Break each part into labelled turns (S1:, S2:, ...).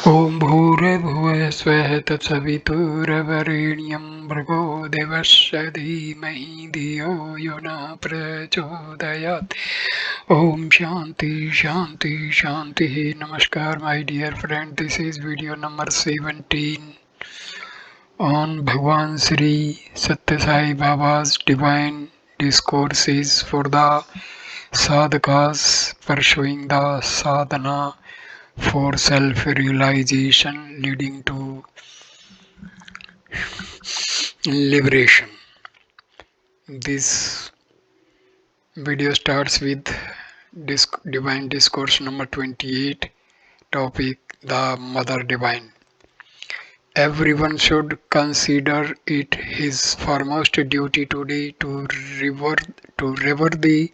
S1: ॐ भूर्भुवः स्वः तत्सवितुर्वरेण्यं भर्गो देवस्य धीमहि धियो यो न प्रचोदयात्. Om Shanti Shanti Shanti. Namaskar, my dear friend. This is video number 17 on Bhagwan Sri Sathya Sai Baba's divine discourses for the sadhakas pursuing the sadhana for self-realization leading to liberation. This video starts with Divine Discourse number 28, topic The Mother Divine. Everyone should consider it his foremost duty today to revere the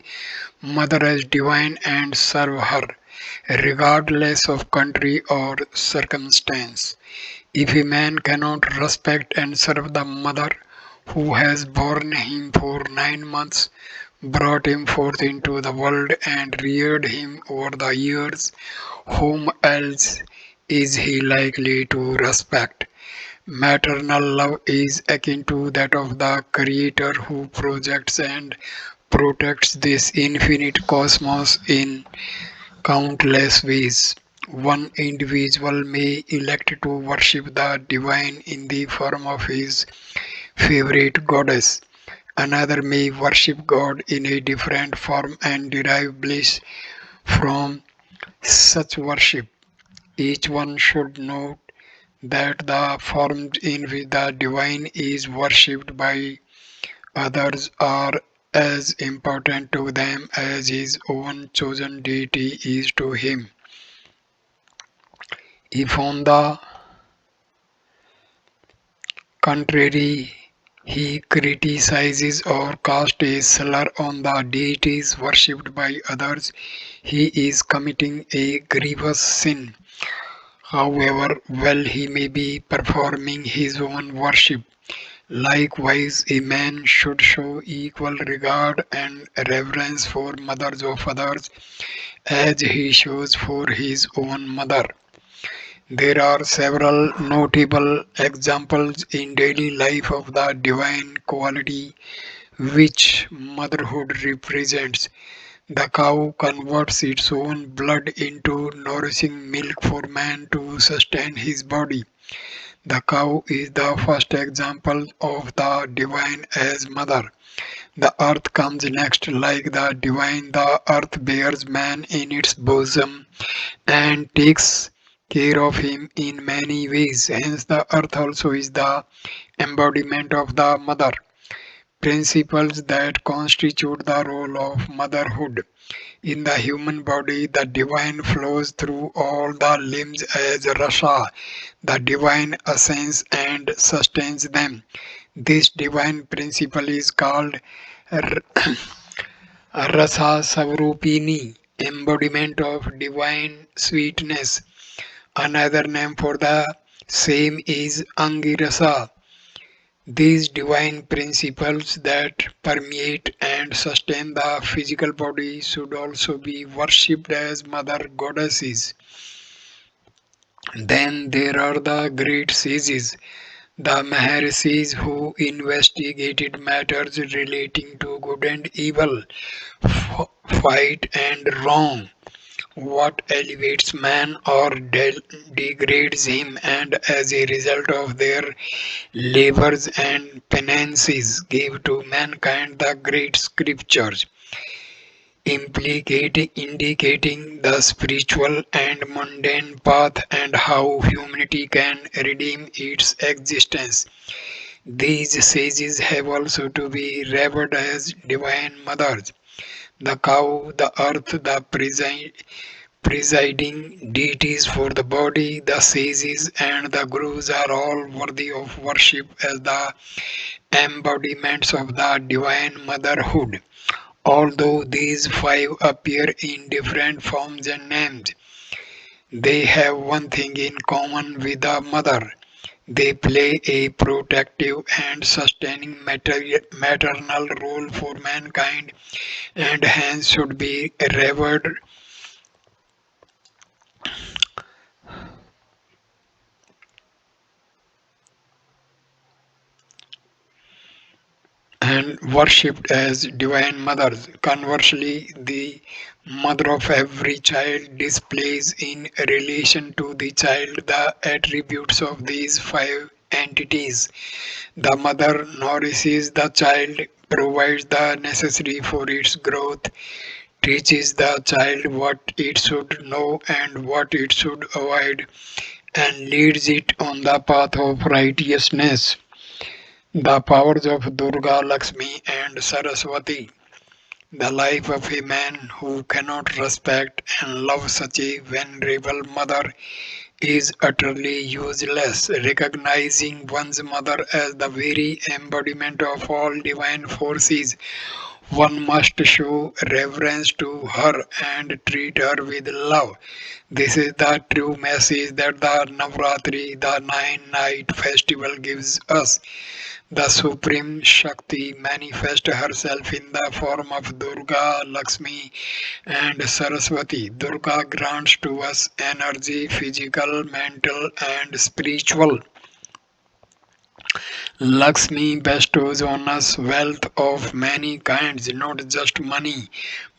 S1: Mother as divine and serve her, regardless of country or circumstance. If a man cannot respect and serve the mother who has borne him for 9 months, brought him forth into the world, and reared him over the years, whom else is he likely to respect? Maternal love is akin to that of the Creator who projects and protects this infinite cosmos in countless ways. One individual may elect to worship the divine in the form of his favorite goddess. Another may worship God in a different form and derive bliss from such worship. Each one should note that the forms in which the divine is worshipped by others are as important to them as his own chosen deity is to him. If on the contrary, he criticizes or casts a slur on the deities worshipped by others, he is committing a grievous sin. However well he may be performing his own worship, likewise a man should show equal regard and reverence for mothers of others as he shows for his own mother. There are several notable examples in daily life of the divine quality which motherhood represents. The cow converts its own blood into nourishing milk for man to sustain his body. The cow is the first example of the divine as mother. The earth comes next. Like the divine, the earth bears man in its bosom and takes care of him in many ways. Hence, the earth also is the embodiment of the mother. Principles that constitute the role of motherhood. In the human body, the divine flows through all the limbs as rasa, the divine essence, and sustains them. This divine principle is called Rasa Savrupini, embodiment of divine sweetness. Another name for the same is Angirasa. These divine principles that permeate and sustain the physical body should also be worshipped as mother goddesses. Then there are the great sages, the Maharishis who investigated matters relating to good and evil, right and wrong, what elevates man or degrades him, and as a result of their labors and penances gave to mankind the great scriptures, indicating the spiritual and mundane path and how humanity can redeem its existence. These sages have also to be revered as divine mothers. The cow, the earth, the presiding deities for the body, the sages, and the gurus are all worthy of worship as the embodiments of the divine motherhood. Although these five appear in different forms and names, they have one thing in common with the mother. They play a protective and sustaining maternal role for mankind and hence should be revered and worshipped as divine mothers. Conversely, the mother of every child displays in relation to the child the attributes of these five entities. The mother nourishes the child, provides the necessary for its growth, teaches the child what it should know and what it should avoid, and leads it on the path of righteousness. The powers of Durga, Lakshmi, and Saraswati. The life of a man who cannot respect and love such a venerable mother is utterly useless. Recognizing one's mother as the very embodiment of all divine forces, one must show reverence to her and treat her with love. This is the true message that the Navratri, the nine-night festival, gives us. The Supreme Shakti manifests herself in the form of Durga, Lakshmi, and Saraswati. Durga grants to us energy, physical, mental, and spiritual. Lakshmi bestows on us wealth of many kinds, not just money,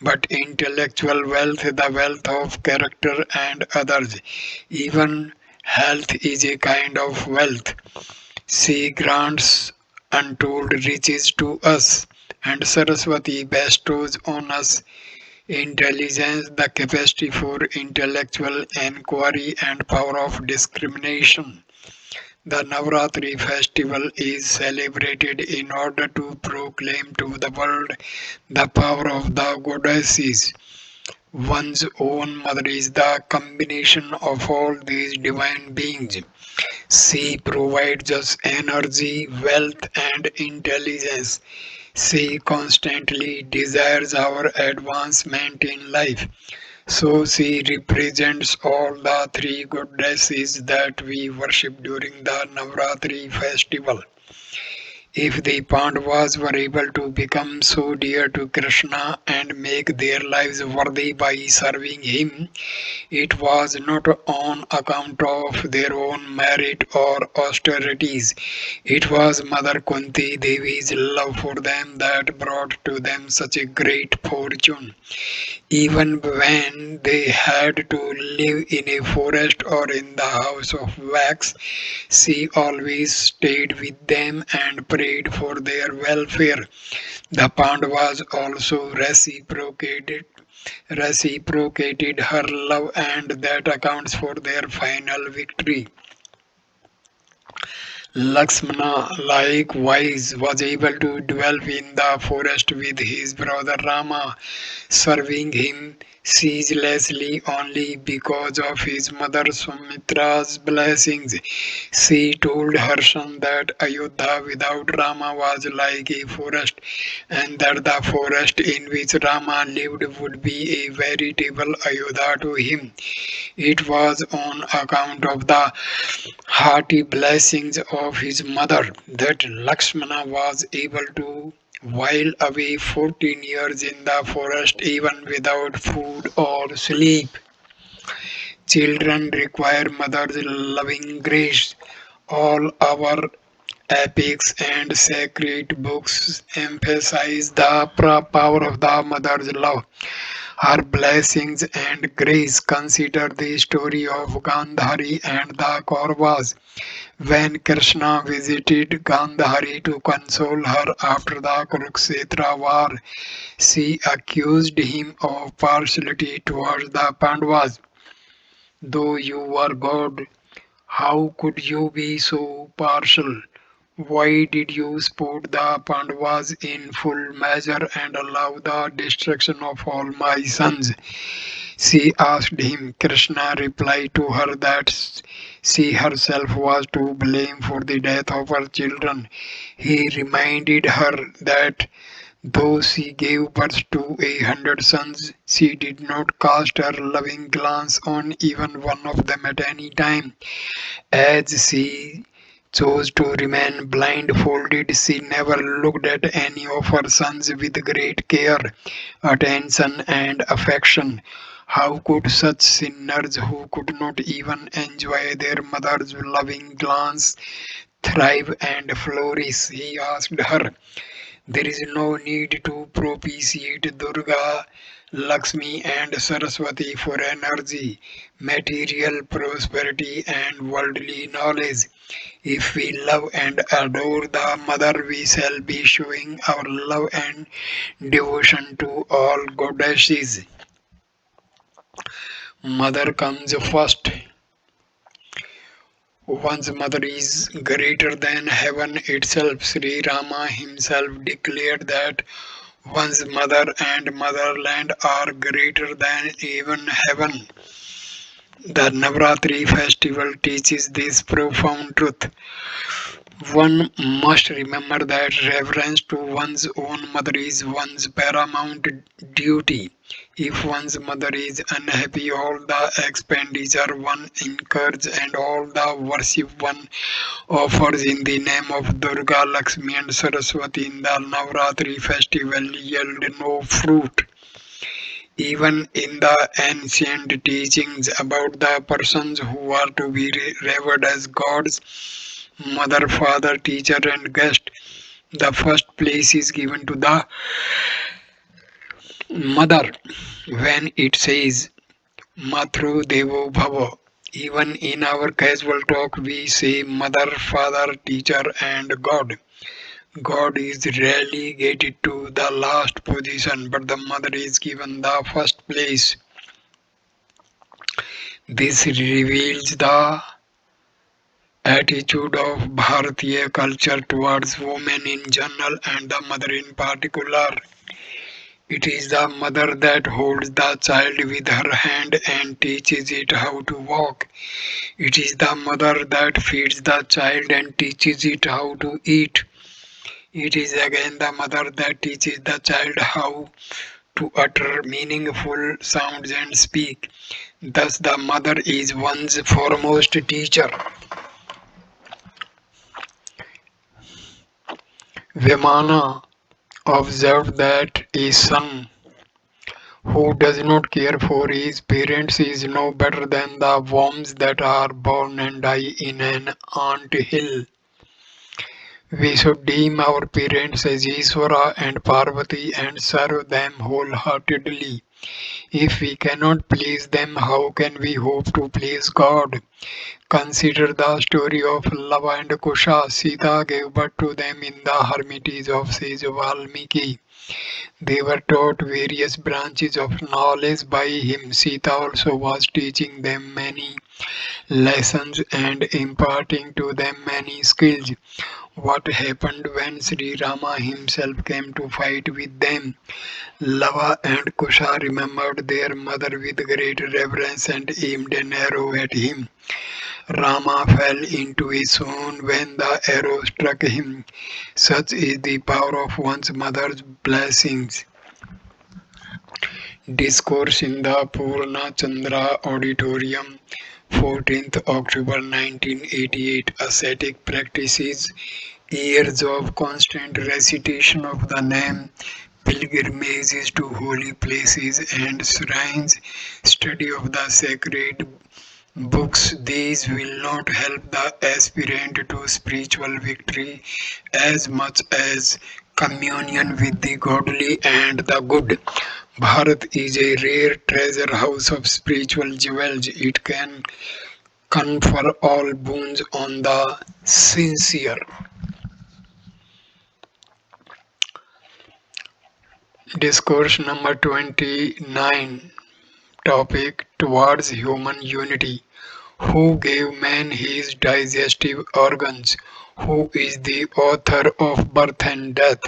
S1: but intellectual wealth, the wealth of character and others. Even health is a kind of wealth. She grants untold riches to us, and Saraswati bestows on us intelligence, the capacity for intellectual inquiry, and power of discrimination. The Navratri festival is celebrated in order to proclaim to the world the power of the goddesses. One's own mother is the combination of all these divine beings. She provides us energy, wealth, and intelligence. She constantly desires our advancement in life. So she represents all the three goddesses that we worship during the Navratri festival. If the Pandavas were able to become so dear to Krishna and make their lives worthy by serving him, it was not on account of their own merit or austerities. It was Mother Kunti Devi's love for them that brought to them such a great fortune. Even when they had to live in a forest or in the house of wax, she always stayed with them and prayed for their welfare. The Pandavas also reciprocated her love, and that accounts for their final victory. Lakshmana likewise was able to dwell in the forest with his brother Rama, serving him ceaselessly only because of his mother Sumitra's blessings. She told her son that Ayodhya without Rama was like a forest, and that the forest in which Rama lived would be a veritable Ayodhya to him. It was on account of the hearty blessings of his mother that Lakshmana was able to while away 14 years in the forest even without food or sleep. Children require mother's loving grace. All our epics and sacred books emphasize the power of the mother's love, her blessings and grace. Consider the story of Gandhari and the Kauravas. When Krishna visited Gandhari to console her after the Kurukshetra war, she accused him of partiality towards the Pandavas. Though you are God, how could you be so partial? Why did you support the Pandavas in full measure and allow the destruction of all my sons? She asked him. Krishna replied to her that she herself was to blame for the death of her children. He reminded her that though she gave birth to 100 sons, she did not cast her loving glance on even one of them at any time. As she chose to remain blindfolded, she never looked at any of her sons with great care, attention, and affection. How could such sinners who could not even enjoy their mother's loving glance thrive and flourish? He asked her. There is no need to propitiate Durga, Lakshmi, and Saraswati for energy, material prosperity, and worldly knowledge. If we love and adore the Mother, we shall be showing our love and devotion to all goddesses. Mother comes first. One's mother is greater than heaven itself. Sri Rama himself declared that one's mother and motherland are greater than even heaven. The Navratri festival teaches this profound truth. One must remember that reverence to one's own mother is one's paramount duty. If one's mother is unhappy, all the expenditure one incurs and all the worship one offers in the name of Durga, Lakshmi, and Saraswati in the Navratri festival yield no fruit. Even in the ancient teachings about the persons who are to be revered as gods, mother, father, teacher, and guest, the first place is given to the mother when it says Matru Devo Bhava. Even in our casual talk, we say mother, father, teacher, and God. God is relegated to the last position, but the mother is given the first place. This reveals the attitude of Bharatiya culture towards women in general and the mother in particular. It is the mother that holds the child with her hand and teaches it how to walk. It is the mother that feeds the child and teaches it how to eat. It is again the mother that teaches the child how to utter meaningful sounds and speak. Thus, the mother is one's foremost teacher. Vemana observed that a son who does not care for his parents is no better than the worms that are born and die in an ant hill. We should deem our parents as Ishvara and Parvati and serve them wholeheartedly. If we cannot please them, how can we hope to please God? Consider the story of Lava and Kusha. Sita gave birth to them in the hermitage of sage Valmiki. They were taught various branches of knowledge by him. Sita also was teaching them many lessons and imparting to them many skills. What happened when Sri Rama himself came to fight with them? Lava and Kusha remembered their mother with great reverence and aimed an arrow at him. Rama fell into a swoon when the arrow struck him. Such is the power of one's mother's blessings. Discourse in the Purna Chandra Auditorium, 14th October 1988. Ascetic practices, years of constant recitation of the name, pilgrimages to holy places and shrines, study of the sacred books. These will not help the aspirant to spiritual victory as much as communion with the godly and the good. Bharat is a rare treasure house of spiritual jewels. It can confer all boons on the sincere. Discourse number 29. Topic towards human unity. Who gave man his digestive organs? Who is the author of birth and death?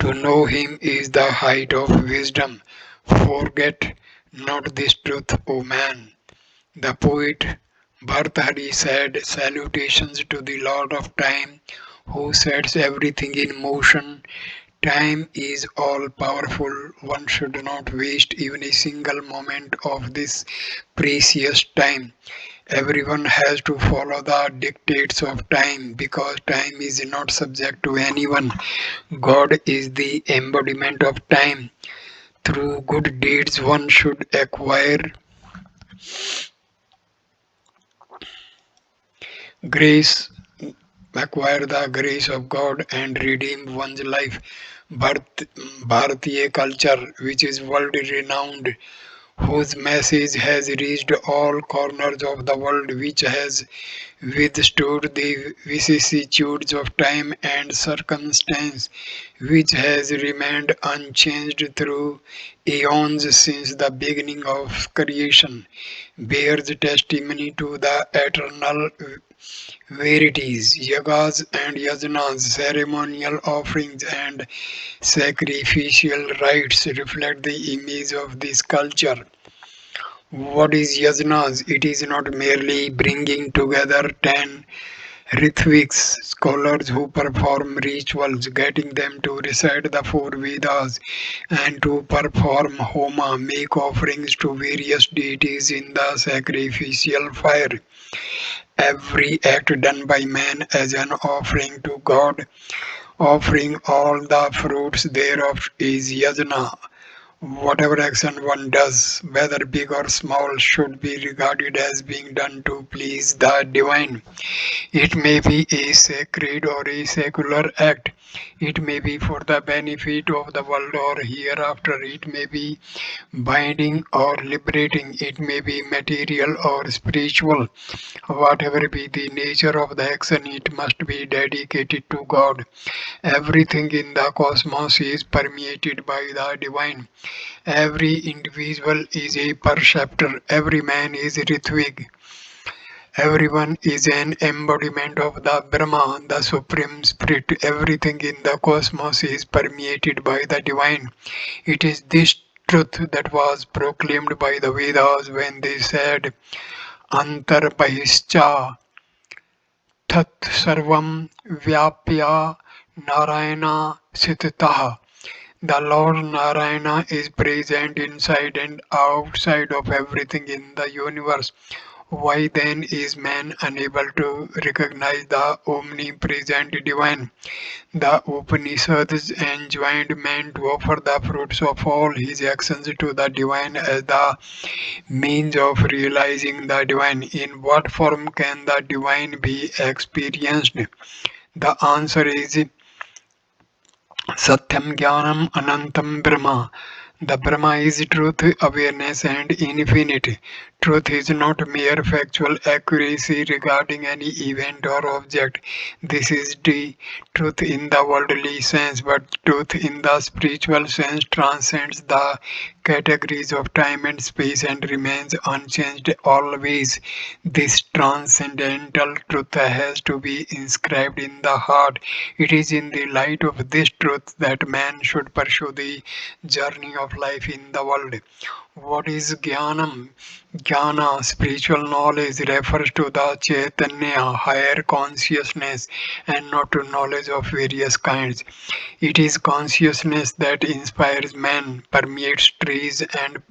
S1: To know him is the height of wisdom. Forget not this truth, O man. The poet Bhartahari said, Salutations to the Lord of Time, who sets everything in motion. Time is all powerful. One should not waste even a single moment of this precious time. Everyone has to follow the dictates of time because time is not subject to anyone. God is the embodiment of time. Through good deeds, one should grace, acquire the grace of God and redeem one's life. Bharat, Bharatiya culture, which is world renowned, whose message has reached all corners of the world, which has withstood the vicissitudes of time and circumstance, which has remained unchanged through eons since the beginning of creation, bears testimony to the eternal verities. Yagas and yajnas, ceremonial offerings, and sacrificial rites reflect the image of this culture. What is yajnas? It is not merely bringing together 10 Rithviks, scholars who perform rituals, getting them to recite the four Vedas and to perform homa, make offerings to various deities in the sacrificial fire. Every act done by man as an offering to God, offering all the fruits thereof is yajna. Whatever action one does, whether big or small, should be regarded as being done to please the divine. It may be a sacred or a secular act. It may be for the benefit of the world or hereafter. It may be binding or liberating. It may be material or spiritual. Whatever be the nature of the action, it must be dedicated to God. Everything in the cosmos is permeated by the divine. Every individual is a perceptor. Every man is Ritvik. Everyone is an embodiment of the Brahma, the Supreme Spirit. Everything in the cosmos is permeated by the divine. It is this truth that was proclaimed by the Vedas when they said, Antarbahischa Tat Sarvam Vyapya Narayana Sititaha. The Lord Narayana is present inside and outside of everything in the universe. Why then is man unable to recognize the omnipresent divine? The Upanishads enjoined man to offer the fruits of all his actions to the divine as the means of realizing the divine. In what form can the divine be experienced? The answer is Satyam Jnanam Anantam Brahma. The Brahma is truth, awareness, and infinity. Truth is not mere factual accuracy regarding any event or object. This is the truth in the worldly sense, but truth in the spiritual sense transcends the categories of time and space and remains unchanged always. This transcendental truth has to be inscribed in the heart. It is in the light of this truth that man should pursue the journey of life in the world. What is Jnanam? Jnana, spiritual knowledge, refers to the Chaitanya, higher consciousness, and not to knowledge of various kinds. It is consciousness that inspires man, permeates trees, and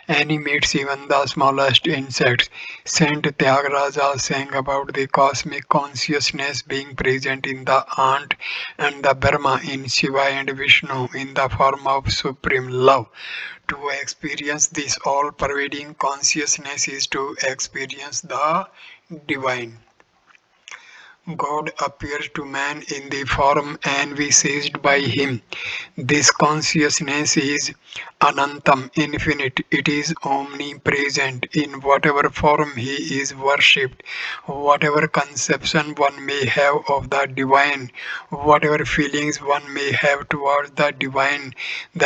S1: animates even the smallest insects. Saint Tyagaraja sang about the cosmic consciousness being present in the ant and the Brahma, in Shiva and Vishnu, in the form of supreme love. To experience this all pervading consciousness is to experience the divine. God appears to man in the form envisaged by him. This consciousness is Anantam, infinite. It is omnipresent in whatever form he is worshipped, whatever conception one may have of the divine, whatever feelings one may have towards the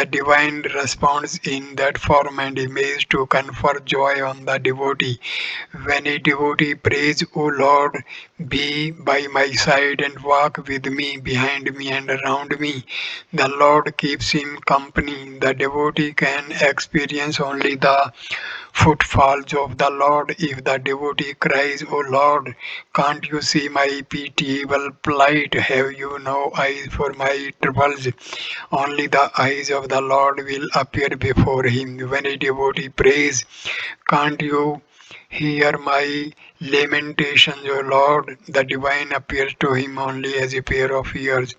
S1: divine responds in that form and image to confer joy on the devotee. When a devotee prays, O Lord, be by my side and walk with me, behind me, and around me, the Lord keeps him company. The devotee can experience only the footfalls of the Lord. If the devotee cries, O Lord, can't you see my pitiable plight? Have you no eyes for my troubles? Only the eyes of the Lord will appear before him. When a devotee prays, can't you hear my lamentations, O Lord? The divine appears to him only as a pair of ears.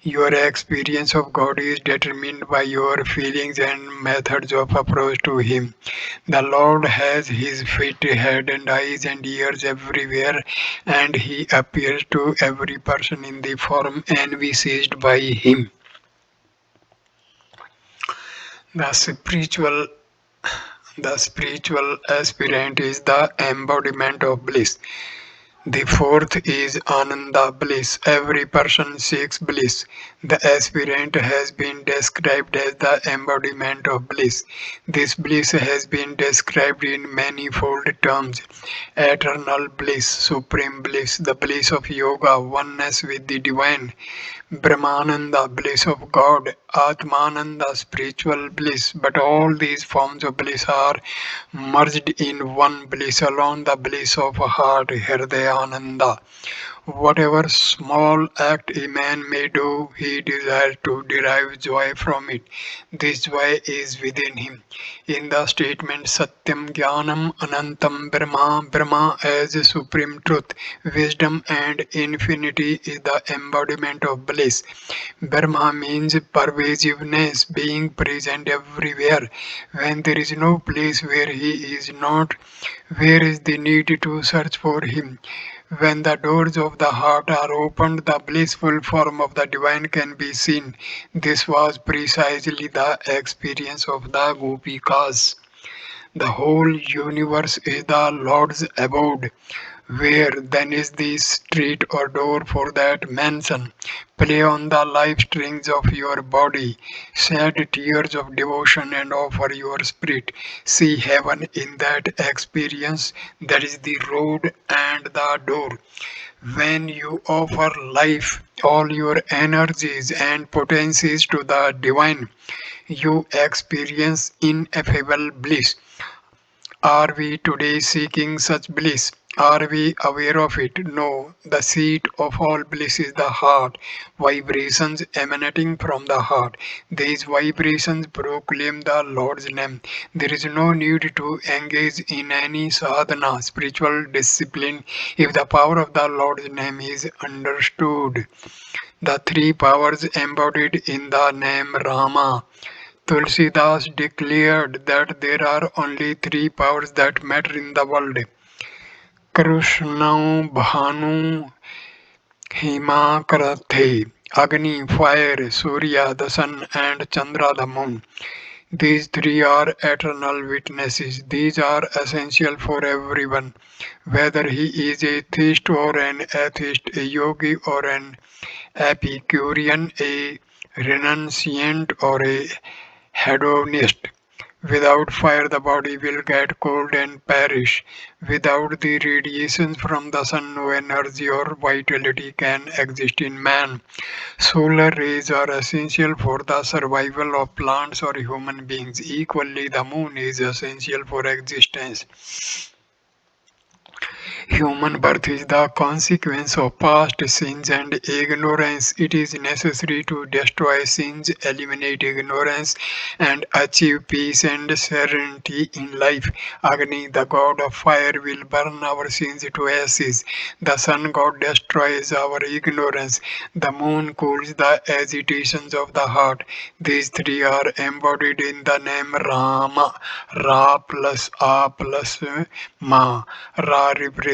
S1: Your experience of God is determined by your feelings and methods of approach to Him. The Lord has His feet, head, and eyes and ears everywhere, and He appears to every person in the form envisaged by Him. The spiritual the spiritual aspirant is the embodiment of bliss. The fourth is Ananda bliss. Every person seeks bliss. The aspirant has been described as the embodiment of bliss. This bliss has been described in manifold terms: eternal bliss, supreme bliss, the bliss of yoga, oneness with the divine, Brahmananda, bliss of God, Atmananda, spiritual bliss. But all these forms of bliss are merged in one bliss alone, the bliss of heart, Hirdayananda. Whatever small act a man may do, he desires to derive joy from it. This joy is within him. In the statement Satyam Jnanam Anantam Brahma, Brahma as supreme truth, wisdom and infinity is the embodiment of bliss. Brahma means pervasiveness, being present everywhere. When there is no place where he is not, where is the need to search for him? When the doors of the heart are opened, the blissful form of the divine can be seen. This was precisely the experience of the Gopikas. The whole universe is the Lord's abode. Where then is the street or door for that mansion? Play on the life strings of your body, shed tears of devotion and offer your spirit. See heaven in that experience. That is the road and the door. When you offer life, all your energies and potencies to the divine, you experience ineffable bliss. Are we today seeking such bliss? Are we aware of it? No. The seat of all bliss is the heart, vibrations emanating from the heart. These vibrations proclaim the Lord's name. There is no need to engage in any sadhana, spiritual discipline, if the power of the Lord's name is understood. The three powers embodied in the name Rama. Tulsidas declared that there are only three powers that matter in the world: Krishna, Bhanu, Himakrathe, Agni, fire, Surya, the sun, and Chandra, the moon. These three are eternal witnesses. These are essential for everyone, whether he is a theist or an atheist, a yogi or an Epicurean, a renunciant or a hedonist. Without fire, the body will get cold and perish. Without the radiations from the sun, no energy or vitality can exist in man. Solar rays are essential for the survival of plants or human beings. Equally, the moon is essential for existence. Human birth is the consequence of past sins and ignorance. It is necessary to destroy sins, eliminate ignorance, and achieve peace and serenity in life. Agni, the god of fire, will burn our sins to ashes. The sun god destroys our ignorance. The moon cools the agitations of the heart. These three are embodied in the name Rama. Ra plus A plus Ma. Ra represents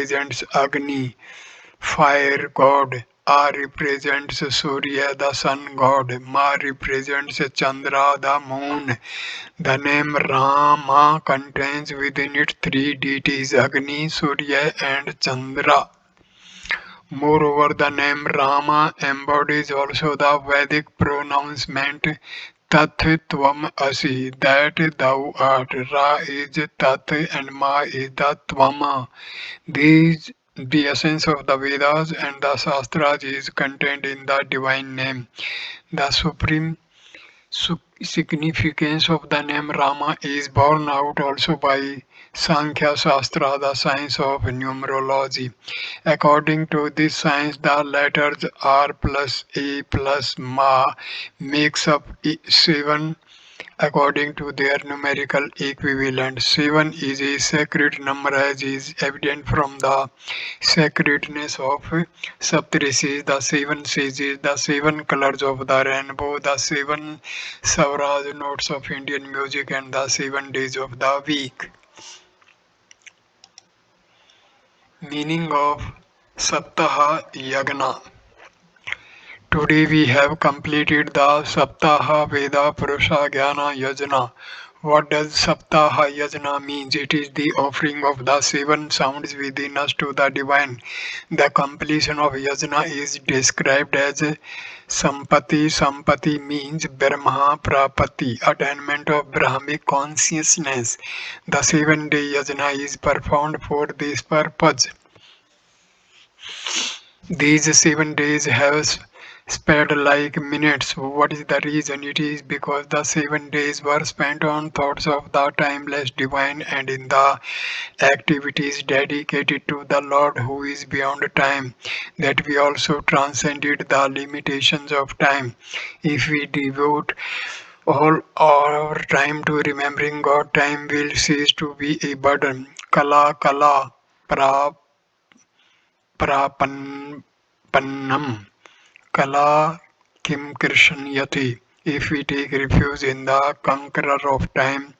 S1: Agni, fire god. A represents Surya, the sun god. Ma represents Chandra, the moon. The name Rama contains within it three deities: Agni, Surya, and Chandra. Moreover, the name Rama embodies also the Vedic pronouncement Tat Tvam Asi, that thou art. Ra is Tat and Ma is the Tvam. These, the essence of the Vedas and the Shastras, is contained in the divine name. The supreme significance of the name Rama is borne out also by Sankhya Shastra, the science of numerology. According to this science, the letters R plus A plus Ma makes up 7 according to their numerical equivalent. 7 is a sacred number, as is evident from the sacredness of Saptarishis, the 7 sages, the 7 colors of the rainbow, the 7 Savraj notes of Indian music, and the 7 days of the week. Meaning of Saptaha Yagna. To Today we have completed the Saptaha Veda Purusha Jnana Yajna. What does Saptaha Yajna means? It is the offering of the seven sounds within us to the divine. The completion of Yajna is described as Sampati. Sampati means Brahma Prapati, attainment of Brahmic consciousness. The 7-day Yajna is performed for this purpose. These 7 days have sped like minutes. What is the reason? It is because the 7 days were spent on thoughts of the timeless divine and in the activities dedicated to the Lord who is beyond time, that we also transcended the limitations of time. If we devote all our time to remembering God, time will cease to be a burden. Kala kala pra prapannam kala kim krishnayati. If we take refuge in the conqueror of time,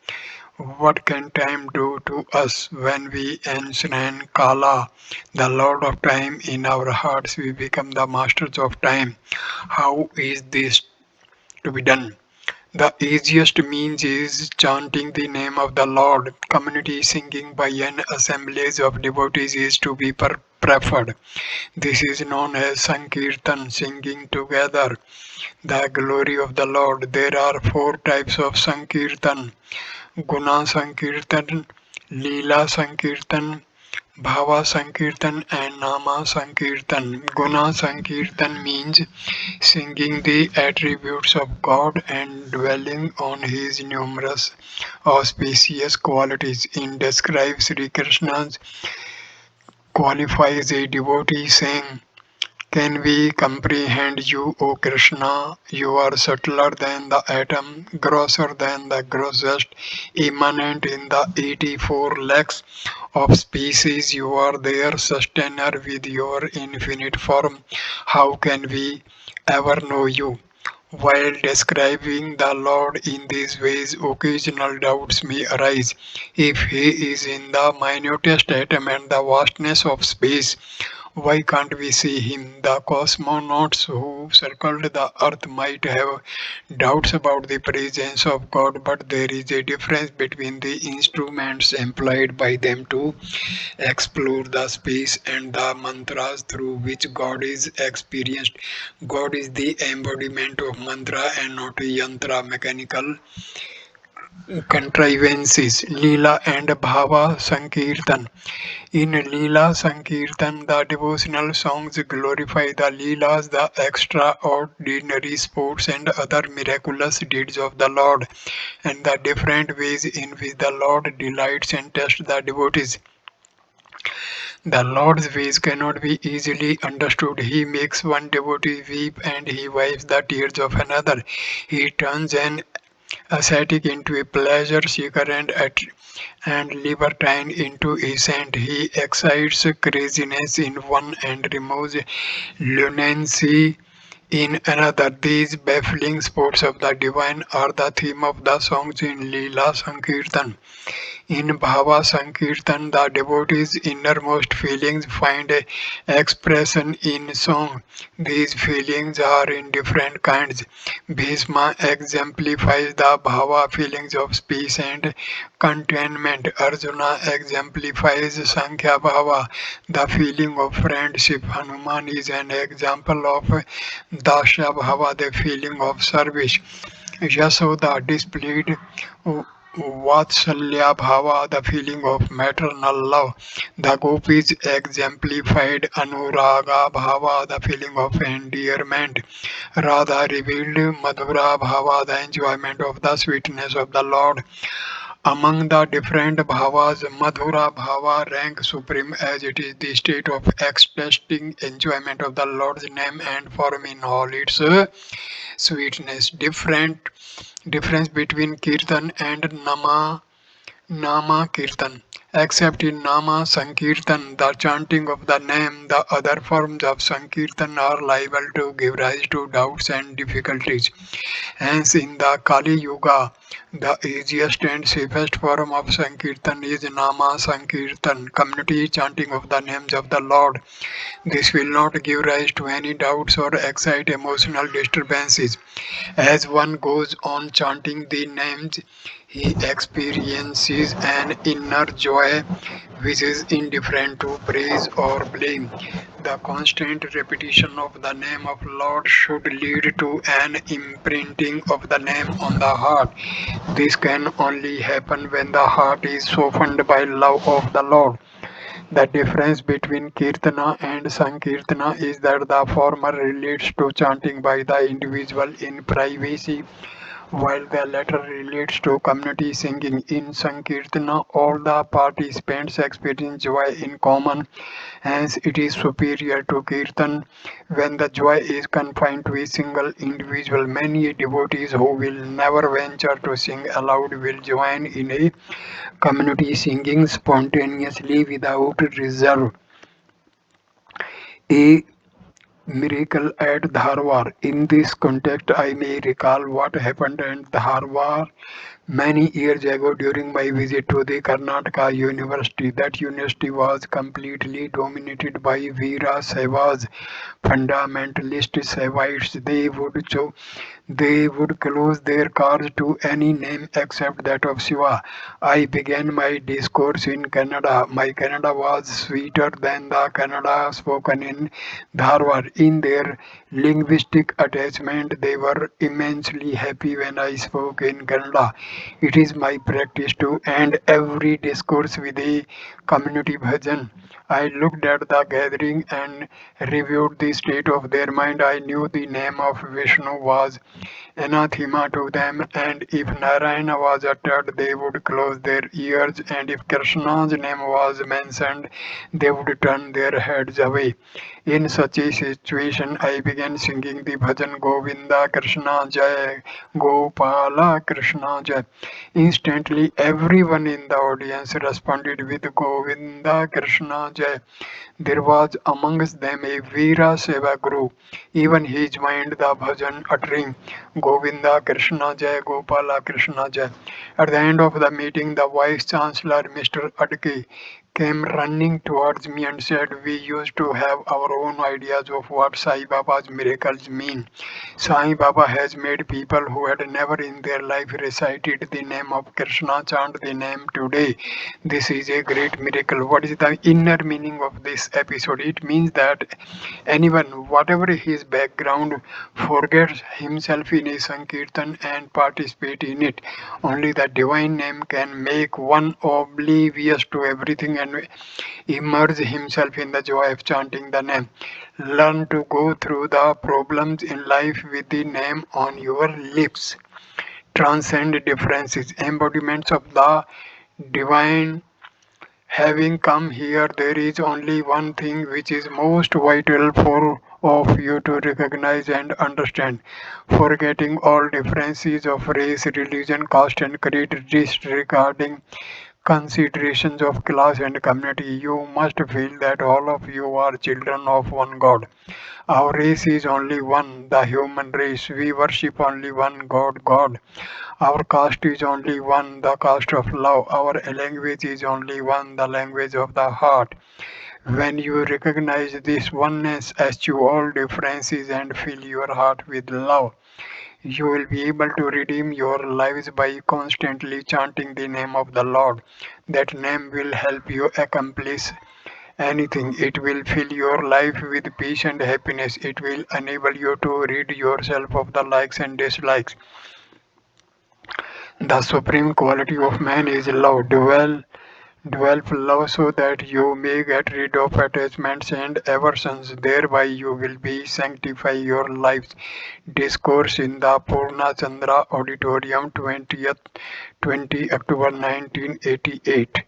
S1: what can time do to us? When we enshrine Kala, the Lord of time, in our hearts, we become the masters of time. How is this to be done? The easiest means is chanting the name of the Lord. Community singing by an assemblage of devotees is to be preferred. This is known as Sankirtan, singing together the glory of the Lord. There are four types of Sankirtan: Guna Sankirtan, Leela Sankirtan, Bhava Sankirtan, and Nama Sankirtan. Guna Sankirtan means singing the attributes of God and dwelling on His numerous auspicious qualities. In describes Sri Krishna's qualifies a devotee saying, can we comprehend you, O Krishna? You are subtler than the atom, grosser than the grossest, immanent in the 84 lakhs of species. You are their sustainer with your infinite form. How can we ever know you? While describing the Lord in these ways, occasional doubts may arise. If He is in the minutest atom and the vastness of space, why can't we see him? The cosmonauts who circled the earth might have doubts about the presence of God, but there is a difference between the instruments employed by them to explore the space and the mantras through which God is experienced. God is the embodiment of mantra and not a yantra, mechanical contrivances. Leela and Bhava Sankirtan. In Leela Sankirtan, the devotional songs glorify the Leelas, the extraordinary sports and other miraculous deeds of the Lord, and the different ways in which the Lord delights and tests the devotees. The Lord's ways cannot be easily understood. He makes one devotee weep and he wipes the tears of another. He turns an ascetic into a pleasure seeker and libertine into a saint. He excites craziness in one and removes lunacy in another. These baffling sports of the divine are the theme of the songs in Leela Sankirtan. In Bhava Sankirtan, the devotee's innermost feelings find expression in song. These feelings are in different kinds. Bhishma exemplifies the Bhava feelings of peace and contentment. Arjuna exemplifies Sankhya Bhava, the feeling of friendship. Hanuman is an example of Dasya Bhava, the feeling of service. Yasoda displayed Vatsalya Bhava, the feeling of maternal love. The gopis exemplified Anuraga Bhava, the feeling of endearment. Radha revealed Madhura Bhava, the enjoyment of the sweetness of the Lord. Among the different bhavas, Madhura Bhava ranks supreme as it is the state of ecstatic enjoyment of the Lord's name and form in all its sweetness. Difference between Kirtan and Nama Kirtan. Except in Nama Sankirtan, the chanting of the name, the other forms of Sankirtan are liable to give rise to doubts and difficulties. Hence, in the Kali Yuga, the easiest and safest form of Sankirtan is Nama Sankirtan, community chanting of the names of the Lord. This will not give rise to any doubts or excite emotional disturbances. As one goes on chanting the names, he experiences an inner joy which is indifferent to praise or blame. The constant repetition of the name of Lord should lead to an imprinting of the name on the heart. This can only happen when the heart is softened by love of the Lord. The difference between Kirtana and Sankirtana is that the former relates to chanting by the individual in privacy, while the latter relates to community singing. In Sankirtana, all the participants experience joy in common, hence it is superior to Kirtan. When the joy is confined to a single individual, many devotees who will never venture to sing aloud will join in a community singing spontaneously without reserve. A miracle at Dharwar. In this context, I may recall what happened at Dharwar many years ago during my visit to the Karnataka University. That university was completely dominated by Veera Saivas, fundamentalist Saivites. They would close their cars to any name except that of Shiva. I began my discourse in Kannada. My Kannada was sweeter than the Kannada spoken in Dharwad. In their linguistic attachment, they were immensely happy when I spoke in Kannada. It is my practice to end every discourse with a community bhajan. I looked at the gathering and reviewed the state of their mind. I knew the name of Vishnu was anathema to them, and if Narayana was uttered, they would close their ears, and if Krishna's name was mentioned, they would turn their heads away. In such a situation, I began singing the bhajan Govinda Krishna Jai, Gopala Krishna Jai. Instantly, everyone in the audience responded with Govinda Krishna Jai. There was amongst them a Veera Seva Guru. Even he joined the bhajan, uttering Govinda Krishna Jai, Gopala Krishna Jai. At the end of the meeting, the Vice Chancellor, Mr. Adke, came running towards me and said, "We used to have our own ideas of what Sai Baba's miracles mean. Sai Baba has made people who had never in their life recited the name of Krishna chant the name today. This is a great miracle." What is the inner meaning of this episode? It means that anyone, whatever his background, forgets himself in a Sankirtan and participate in it. Only the divine name can make one oblivious to everything and immerse himself in the joy of chanting the name. Learn to go through the problems in life with the name on your lips. Transcend differences, embodiments of the divine. Having come here, there is only one thing which is most vital for of you to recognize and understand. Forgetting all differences of race, religion, caste, and creed, disregarding considerations of class and community, you must feel that all of you are children of one God. Our race is only one, the human race. We worship only one God, God. Our caste is only one, the caste of love. Our language is only one, the language of the heart. When you recognize this oneness, eschew all differences, and fill your heart with love, you will be able to redeem your lives by constantly chanting the name of the Lord. That name will help you accomplish anything. It will fill your life with peace and happiness. It will enable you to rid yourself of the likes and dislikes. The supreme quality of man is love. Develop love so that you may get rid of attachments and aversions. Thereby you will be sanctify your lives. Discourse in the Purna Chandra Auditorium, 20 October 1988.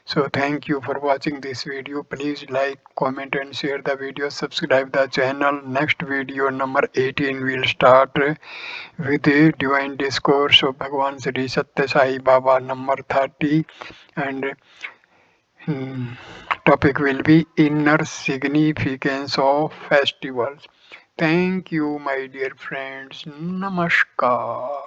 S1: So thank you for watching this video. Please like, comment and share the video. Subscribe the channel. Next video number 18 will start with the divine discourse of Bhagwan Sri Sathya Sai Baba number 30, and topic will be inner significance of festivals. Thank you, my dear friends. Namaskar.